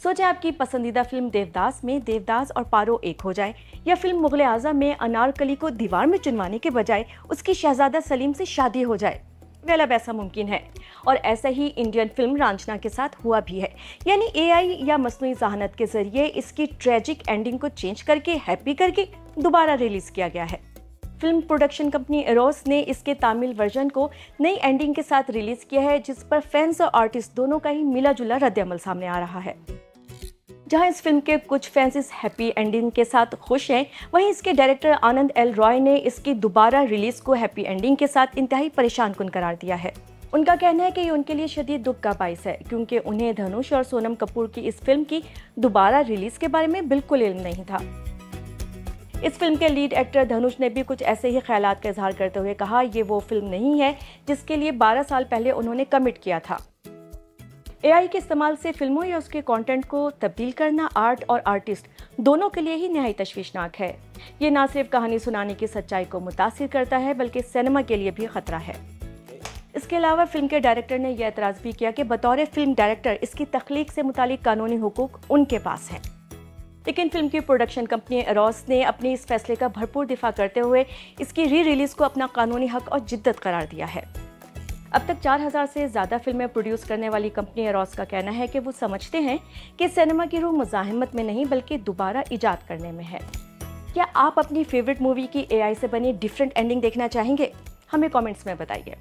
सोचें आपकी पसंदीदा फिल्म देवदास में देवदास और पारो एक हो जाए, या फिल्म मुगले आजम में अनारकली को दीवार में चुनवाने के बजाय उसकी शहजादा सलीम से शादी हो जाए। वेल, अब ऐसा मुमकिन है, और ऐसा ही इंडियन फिल्म रांझना के साथ हुआ भी है। यानी एआई या मसनूई ज़हानत के जरिए इसकी ट्रेजिक एंडिंग को चेंज करके हैप्पी करके दोबारा रिलीज किया गया है। फिल्म प्रोडक्शन कंपनी एरोस ने इसके तमिल वर्जन को नई एंडिंग के साथ रिलीज किया है, जिस पर फैंस और आर्टिस्ट दोनों का ही मिला जुला रद्द-ए-अमल सामने आ रहा है। जहां इस फिल्म के कुछ फैंस इस हैप्पी एंडिंग के साथ खुश हैं, वहीं इसके डायरेक्टर आनंद एल रॉय ने इसकी दोबारा रिलीज को हैप्पी एंडिंग के साथ इंतहाई परेशान कुन करार दिया है। उनका कहना है कि ये उनके लिए शदीद दुख का बाइस है, क्योंकि उन्हें धनुष और सोनम कपूर की इस फिल्म की दोबारा रिलीज के बारे में बिल्कुल इल्म नहीं था। इस फिल्म के लीड एक्टर धनुष ने भी कुछ ऐसे ही ख्यालात का इजहार करते हुए कहा, ये वो फिल्म नहीं है जिसके लिए 12 साल पहले उन्होंने कमिट किया था। एआई के इस्तेमाल से फिल्मों या उसके कंटेंट को तब्दील करना आर्ट और आर्टिस्ट दोनों के लिए ही निहायत तशवीशनाक है। ये ना सिर्फ कहानी सुनाने की सच्चाई को मुतासिर करता है, बल्कि सिनेमा के लिए भी खतरा है। इसके अलावा फिल्म के डायरेक्टर ने यह एतराज़ भी किया कि बतौर फिल्म डायरेक्टर इसकी तख्लीक से मुतालिक कानूनी हुकूक उनके पास हैं। लेकिन फिल्म की प्रोडक्शन कंपनी एरोस ने अपने इस फैसले का भरपूर दिफा करते हुए इसकी री रिलीज को अपना कानूनी हक और जिद्दत करार दिया है। अब तक 4000 से ज़्यादा फिल्में प्रोड्यूस करने वाली कंपनी एरोस का कहना है कि वो समझते हैं कि सिनेमा की रूह मुज़ाहिमत में नहीं बल्कि दोबारा ईजाद करने में है। क्या आप अपनी फेवरेट मूवी की एआई से बनी डिफरेंट एंडिंग देखना चाहेंगे? हमें कमेंट्स में बताइए।